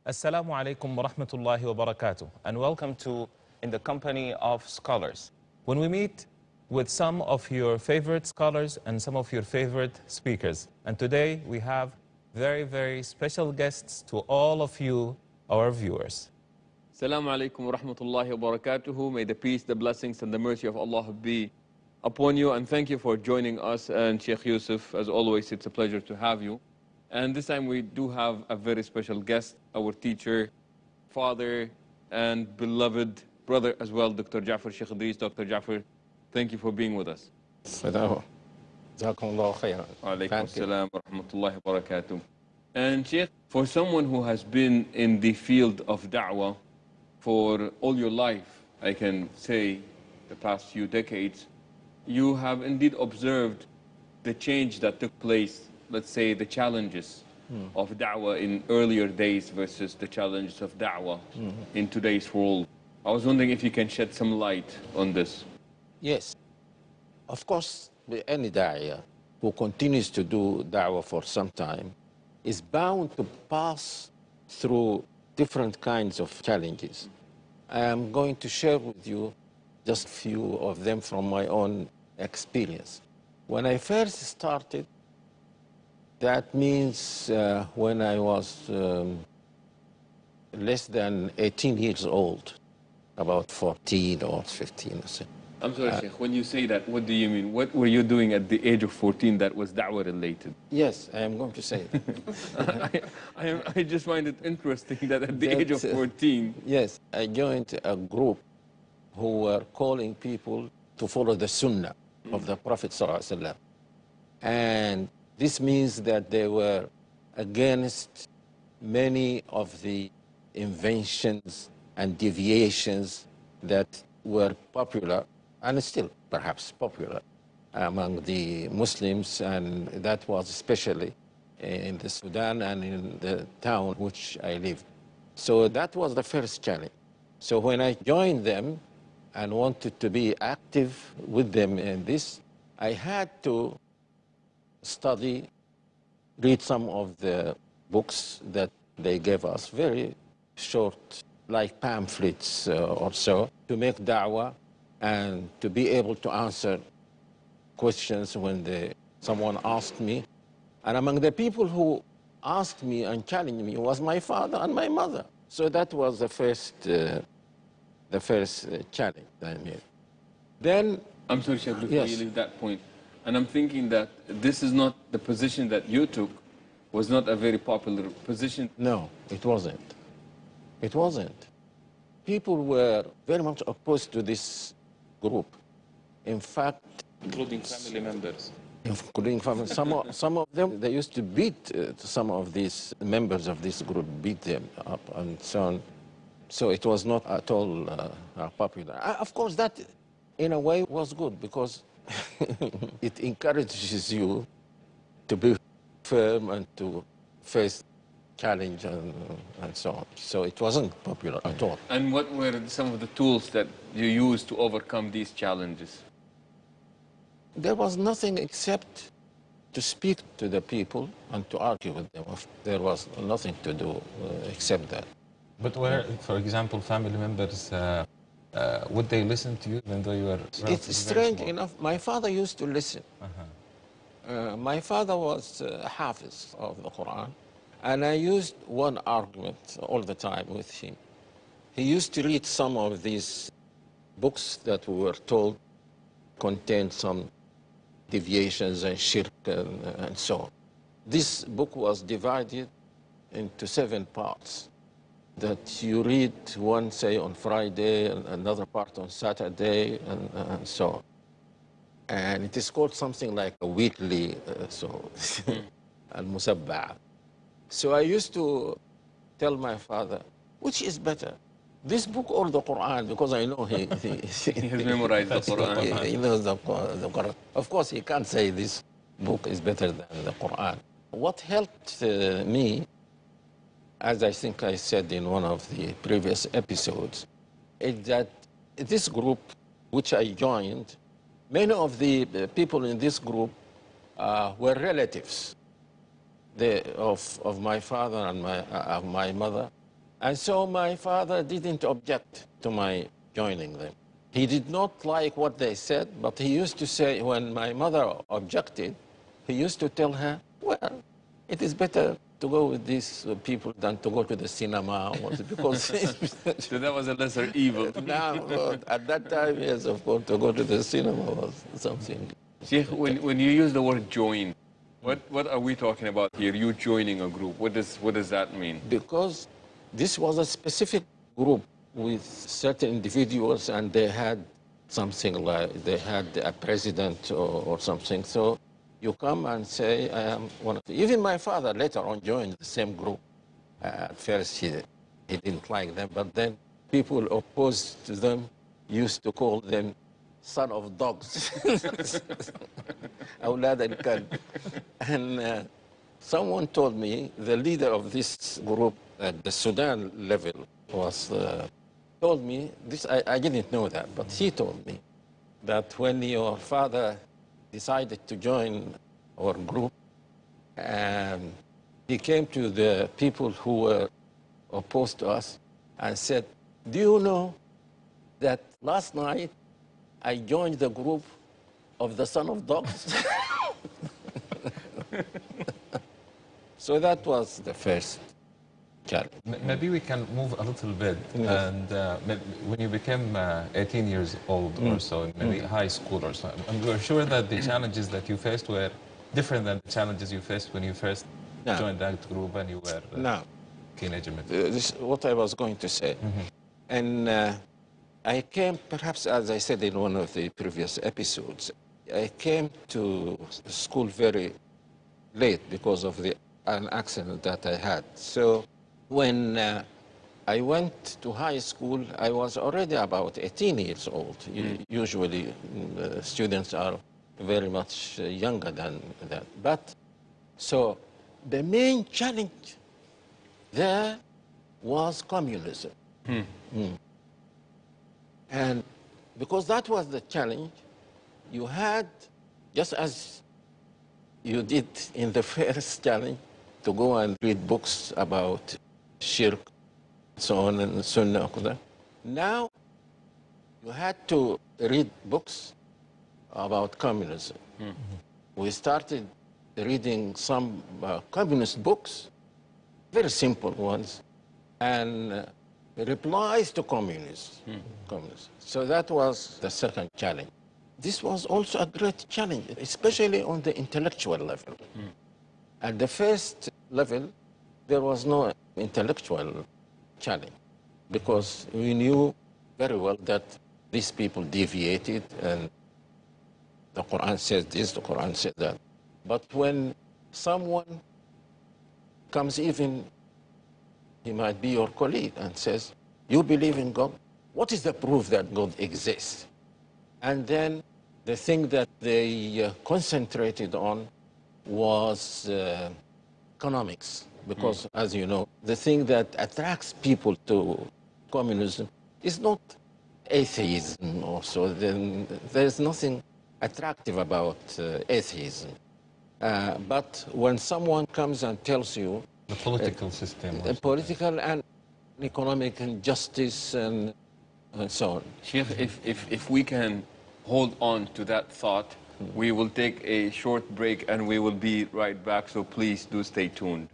Assalamu alaikum wa rahmatullahi wa barakatuh, and welcome to In the Company of Scholars. When we meet with some of your favorite scholars and some of your favorite speakers. And today we have very, very special guests to all of you, our viewers. Assalamu alaikum wa rahmatullahi wa barakatuhu. May the peace, the blessings, and the mercy of Allah be upon you. And thank you for joining us. And Sheikh Yusuf, as always, it's a pleasure to have you. And this time we do have a very special guest, our teacher, father, and beloved brother as well, Dr. Ja'far Sheikh Idris. Dr. Ja'far, thank you for being with us. Jazakumullah khairan. Alaikum assalam wa rahmatullahi wa barakatuh. And Sheikh, for someone who has been in the field of da'wah for all your life, I can say the past few decades, you have indeed observed the change that took place, let's say the challenges of da'wah in earlier days versus the challenges of da'wah in today's world. I was wondering if you can shed some light on this. Yes. Of course, any da'iyah who continues to do da'wah for some time is bound to pass through different kinds of challenges. I am going to share with you just a few of them from my own experience. When I first started, that means when I was less than 18 years old, about 14 or 15 or so. I'm sorry, Sheikh, when you say that, what do you mean? What were you doing at the age of 14 that was da'wah related? Yes, I am going to say that. I just find it interesting that at the age of 14... Yes, I joined a group who were calling people to follow the sunnah of the Prophet ﷺ. And this means that they were against many of the inventions and deviations that were popular and still perhaps popular among the Muslims, and that was especially in the Sudan and in the town which I lived. So that was the first challenge. So when I joined them and wanted to be active with them in this, I had to study, read some of the books that they gave us, very short, like pamphlets or so, to make da'wah and to be able to answer questions when someone asked me. And among the people who asked me and challenged me was my father and my mother. So that was the first challenge I made. Then... I'm sorry, Sheikh, before you leave that point. And I'm thinking that this is not the position that you took, was not a very popular position. No, it wasn't. It wasn't. People were very much opposed to this group. In fact... Including family members. Including family. Some of them, they used to beat some of these members of this group, beat them up and so on. So it was not at all popular. Of course, that in a way was good because it encourages you to be firm and to face challenge and so on. So it wasn't popular at all. And what were some of the tools that you used to overcome these challenges? There was nothing except to speak to the people and to argue with them. There was nothing to do except that. But where, for example, family members, would they listen to you even though you were... It's strange enough, my father used to listen. My father was a hafiz of the Quran. And I used one argument all the time with him. He used to read some of these books that we were told contained some deviations and shirk and so on. This book was divided into 7 parts that you read one, say, on Friday, and another part on Saturday, and so on. And it is called something like a weekly, al-Musabba'a. So I used to tell my father, which is better, this book or the Quran? Because I know he has memorized the Quran. He knows the Quran. Of course, he can't say this book is better than the Quran. What helped me, as I think I said in one of the previous episodes, is that this group, which I joined, many of the people in this group were relatives of my father and my mother, And so my father didn't object to my joining them. He did not like what they said, but he used to say, when my mother objected, he used to tell her, well, it is better to go with these people than to go to the cinema, because So that was a lesser evil. now, at that time, yes, of course, to go to the cinema was something. Sheikh, when you use the word join, what are we talking about here? You joining a group. What does that mean? Because this was a specific group with certain individuals, and they had something like, they had a president or something. So you come and say, I am one of the... Even my father later on joined the same group. At first he didn't like them, but then people opposed to them used to call them son of dogs. أولاد الكلب. And someone told me, the leader of this group at the Sudan level was, told me, this I didn't know that, but he told me that when your father decided to join our group, he came to the people who were opposed to us and said, do you know that last night I joined the group of the son of dogs? So that was the first challenge. Maybe we can move a little bit. And when you became 18 years old or so, maybe high school or so, and we're sure that the challenges that you faced were different than the challenges you faced when you first joined that group and you were a teenager. This is what I was going to say. And I came, perhaps as I said in one of the previous episodes, I came to school very late because of an accident that I had. So when I went to high school, I was already about 18 years old. Usually students are very much younger than that. But so the main challenge there was communism. And because that was the challenge, you had, just as you did in the first challenge, to go and read books about shirk, so on, and sunnah. Now, you had to read books about communism. We started reading some communist books, very simple ones, and replies to communism. So that was the second challenge. This was also a great challenge, especially on the intellectual level. At the first level, there was no intellectual challenge because we knew very well that these people deviated and the Quran says this, the Quran says that. But when someone comes, even he might be your colleague, and says, you believe in God? What is the proof that God exists? And then the thing that they concentrated on was economics, because, as you know, the thing that attracts people to communism is not atheism also. There's nothing attractive about atheism. But when someone comes and tells you the political system, political and economic injustice and so on. Sheikh, if we can hold on to that thought, we will take a short break and we will be right back, so please do stay tuned.